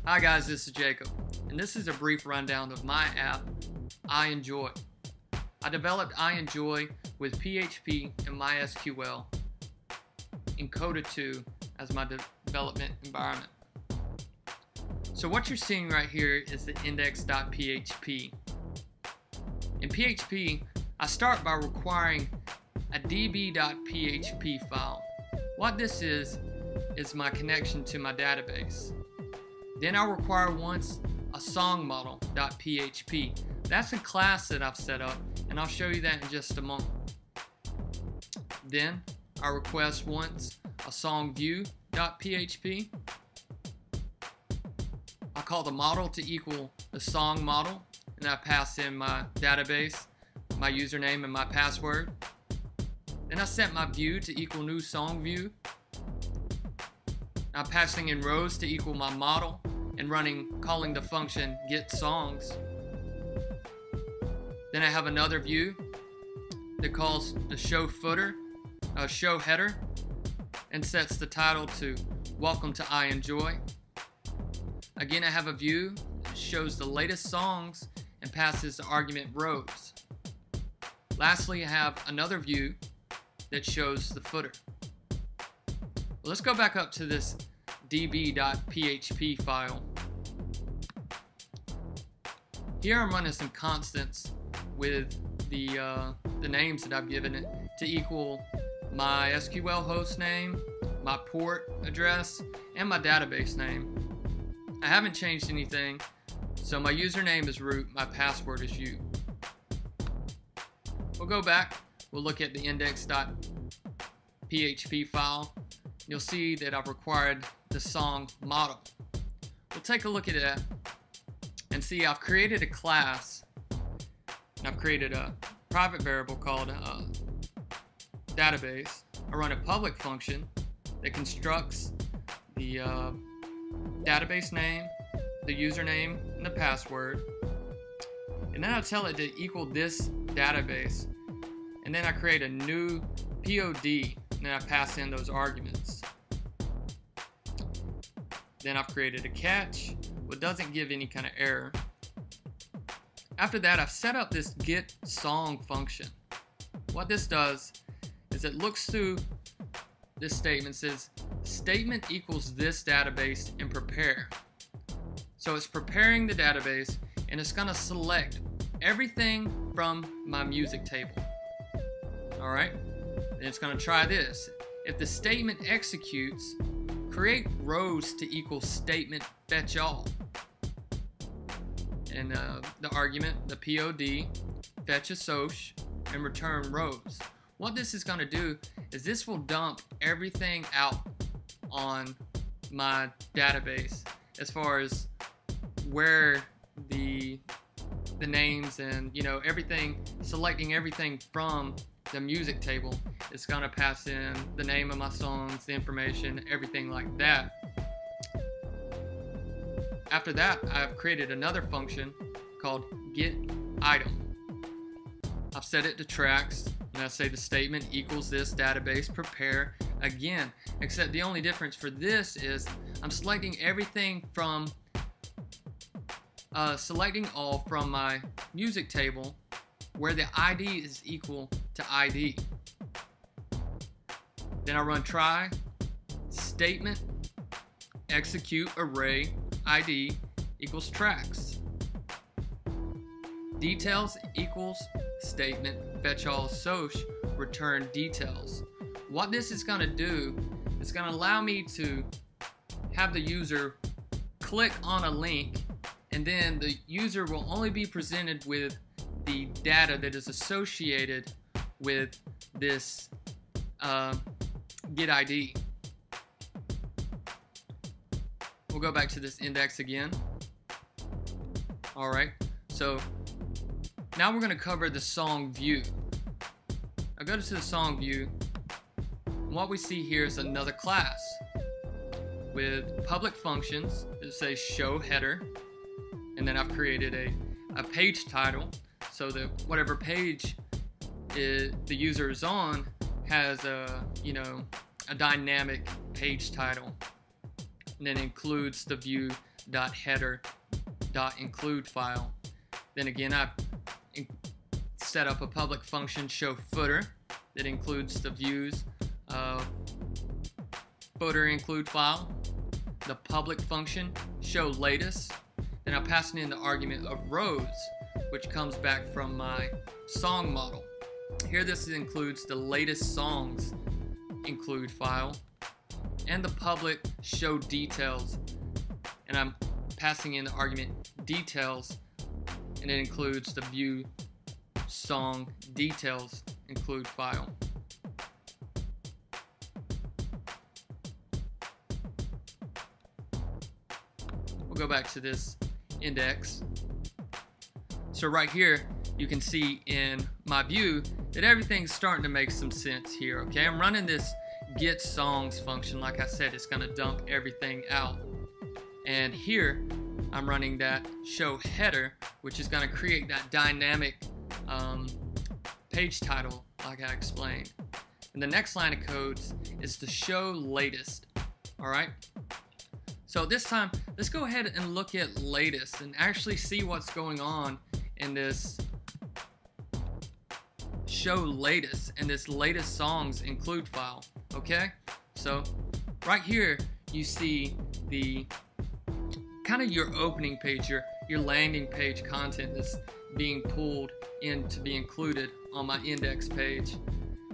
Hi guys, this is Jacob, and this is a brief rundown of my app, iEnjoy. I developed iEnjoy with PHP and MySQL, encoded to as my development environment. So what you're seeing right here is the index.php. In PHP, I start by requiring a db.php file. What this is my connection to my database. Then I'll require once a songModel.php. That's a class that I've set up, and I'll show you that in just a moment. Then I request once a songView.php. I call the model to equal the song model, and I pass in my database, my username, and my password. Then I set my view to equal new song view. I'm passing in rows to equal my model and calling the function getSongs. Then I have another view that calls the show header and sets the title to Welcome to iEnjoy. Again, I have a view that shows the latest songs and passes the argument rows. Lastly, I have another view that shows the footer. Well, let's go back up to this db.php file. Here I'm running some constants with the names that I've given it to equal my SQL host name, my port address, and my database name. I haven't changed anything, so my username is root, my password is u. We'll go back, we'll look at the index.php file. You'll see that I've required the song model. We'll take a look at that and see I've created a class, and I've created a private variable called database. I run a public function that constructs the database name, the username, and the password. And then I tell it to equal this database. And then I create a new POD, and then I pass in those arguments. Then I've created a catch, which doesn't give any kind of error. After that, I've set up this getSong function. What this does is it looks through this statement, says statement equals this database and prepare. So it's preparing the database, and it's going to select everything from my music table. Alright, and it's going to try this. If the statement executes, create rows to equal statement fetch all. And the argument, the POD, fetch a soch, and return rows. What this is going to do is this will dump everything out on my database as far as where the names and everything, selecting everything from the music table. It's going to pass in the name of my songs, the information, everything like that. After that, I've created another function called getItem. I've set it to tracks, and I say the statement equals this database prepare again, except the only difference for this is I'm selecting everything from selecting all from my music table where the ID is equal to ID. Then I run try, statement, execute array ID equals tracks. Details equals statement fetch all soch return details. What this is going to do is going to allow me to have the user click on a link, and then the user will only be presented with the data that is associated with this get ID. We'll go back to this index again. Alright, so now we're going to cover the song view. I'll go to the song view, and what we see here is another class with public functions that say show header, and then I've created a page title so that whatever page the user is on has a dynamic page title, and then includes the view show.header.include file. Then again, I set up a public function show footer that includes the views footer include file, the public function show latest. Then I'm passing in the argument of rows, which comes back from my song model. Here this includes the latest songs include file and the public show details, and I'm passing in the argument details, and it includes the view song details include file. We'll go back to this index. So right here you can see in my view that everything's starting to make some sense here. Okay, I'm running this get songs function. Like I said, it's going to dump everything out, and here I'm running that show header, which is going to create that dynamic page title like I explained. And the next line of codes is the show latest. Alright, so this time let's go ahead and look at latest and actually see what's going on in this show latest and this latest songs include file. Okay, so right here you see the kind of your opening page, your landing page content that's being pulled in to be included on my index page.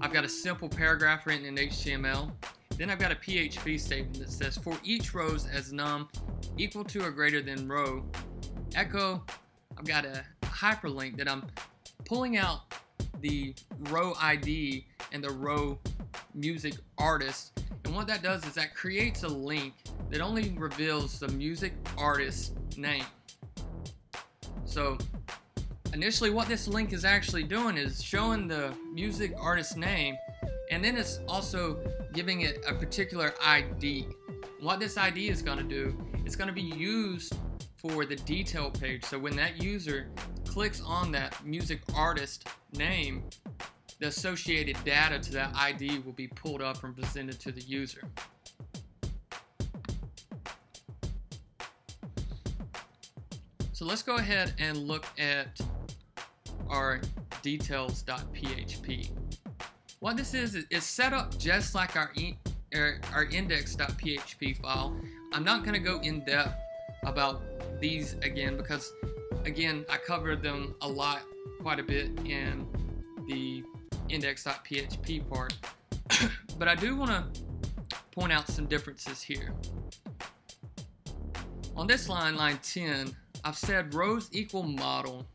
I've got a simple paragraph written in HTML. Then I've got a PHP statement that says for each rows as num equal to or greater than row echo. I've got a hyperlink that I'm pulling out the row ID and the row music artist, and what that does is that creates a link that only reveals the music artist name. So initially what this link is actually doing is showing the music artist name, and then it's also giving it a particular ID. What this ID is going to do, it's going to be used for the detail page. So when that user clicks on that music artist name, the associated data to that ID will be pulled up and presented to the user. So let's go ahead and look at our details.php. What this is set up just like our index.php file. I'm not going to go in depth about these again because, again, I covered them quite a bit in the index.php part. But I do want to point out some differences here. On this line 10, I've said rows equal model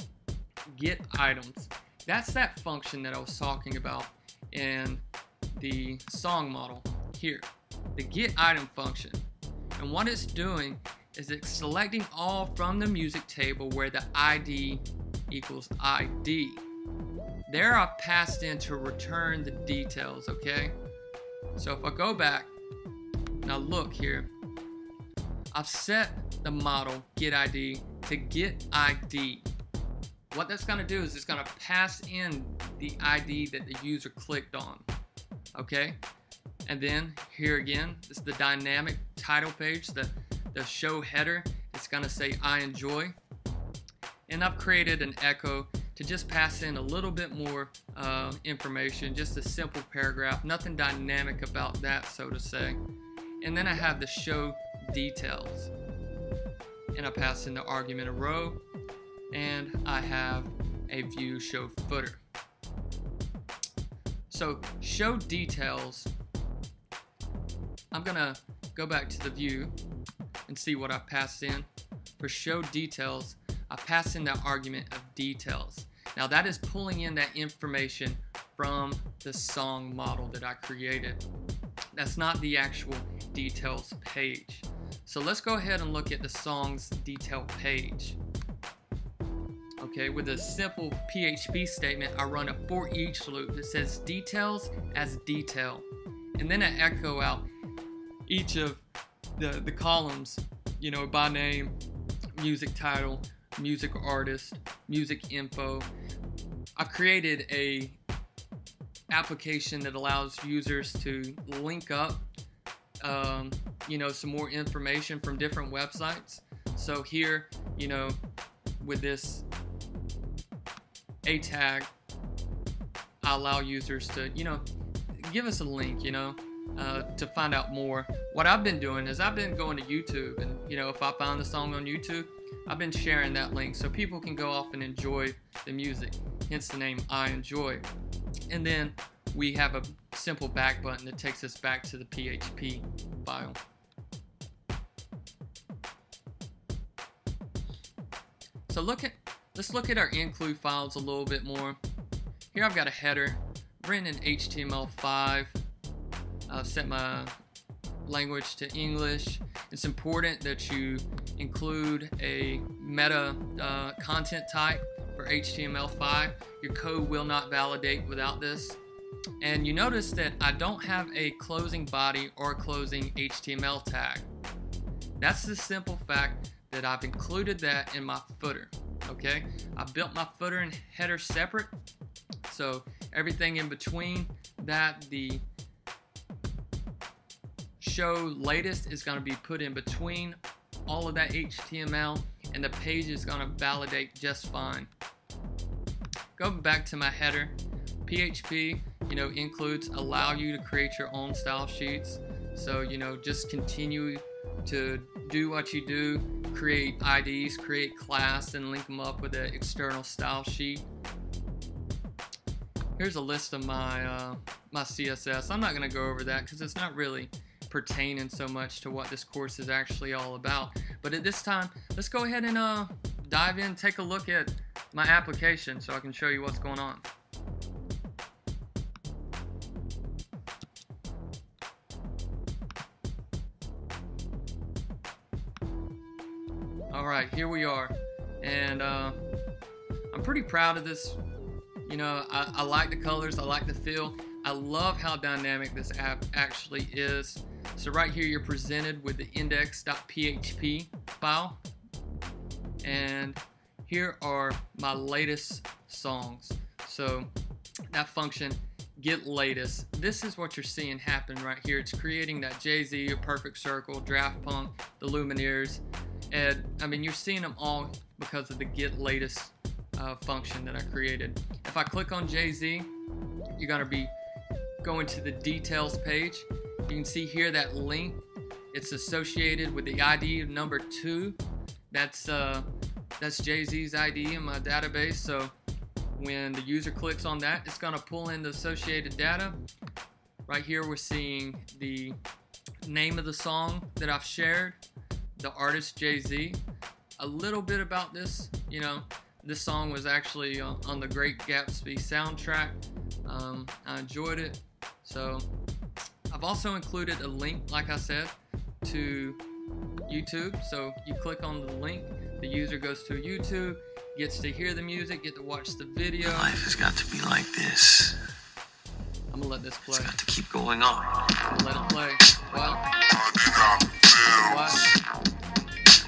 get items. That's that function that I was talking about in the song model here, the get item function. And what it's doing is it's selecting all from the music table where the ID equals ID. There I've passed in to return the details, okay? So if I go back, now look here, I've set the model get ID to get ID. What that's going to do is it's going to pass in the ID that the user clicked on, okay? And then here again, this is the dynamic title page, the show header. It's going to say I enjoy. And I've created an echo to just pass in a little bit more information, just a simple paragraph, nothing dynamic about that, so to say. And then I have the show details, and I pass in the argument of row, and I have a view show footer. So show details, I'm gonna go back to the view and see what I passed in. For show details, I pass in that argument of details. Now that is pulling in that information from the song model that I created. That's not the actual details page. So let's go ahead and look at the song's detail page. Okay, with a simple PHP statement, I run a for each loop that says details as detail. And then I echo out each of the columns, you know, by name, music title, music artist, music info. I've created a application that allows users to link up you know, some more information from different websites. So here, you know, with this A tag, I allow users to, you know, give us a link, you know, to find out more. What I've been doing is I've been going to YouTube, and you know, if I find the song on YouTube, I've been sharing that link so people can go off and enjoy the music, hence the name I Enjoy. And then we have a simple back button that takes us back to the PHP file. So let's look at our include files a little bit more. Here I've got a header, written in HTML5. I've set my language to English. It's important that you include a meta content type for HTML5. Your code will not validate without this. And you notice that I don't have a closing body or a closing HTML tag. That's the simple fact that I've included that in my footer. Okay, I built my footer and header separate, so everything in between that, the show latest is going to be put in between all of that HTML, and the page is going to validate just fine. Go back to my header. PHP, you know, includes allow you to create your own style sheets. So, you know, just continue to do what you do, create IDs, create class, and link them up with an external style sheet. Here's a list of my my CSS. I'm not going to go over that because it's not really pertaining so much to what this course is actually all about. But at this time, let's go ahead and dive in, take a look at my application so I can show you what's going on. Alright, here we are, and I'm pretty proud of this. You know, I like the colors, I like the feel, I love how dynamic this app actually is. So right here you're presented with the index.php file, and here are my latest songs. So that function, get latest, this is what you're seeing happen right here. It's creating that Jay-Z, a Perfect Circle, Draft Punk, the Lumineers. And I mean, you're seeing them all because of the get latest function that I created. If I click on Jay-Z, you're going to be going to the details page. You can see here that link. It's associated with the ID of number 2. That's Jay-Z's ID in my database. So when the user clicks on that, it's going to pull in the associated data. Right here, we're seeing the name of the song that I've shared, the artist Jay-Z. A little bit about this, you know, this song was actually on the Great Gatsby soundtrack. I enjoyed it. So I've also included a link, like I said, to YouTube. So you click on the link, the user goes to YouTube, gets to hear the music, get to watch the video. Life has got to be like this. I'm gonna let this play. It's got to keep going on. Let it play. What?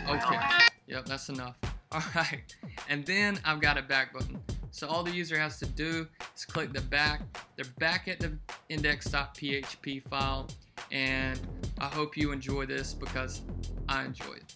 Okay. Yep, that's enough. Alright. And then I've got a back button. So all the user has to do is click the back. They're back at the index.php file. And I hope you enjoy this because I enjoy it.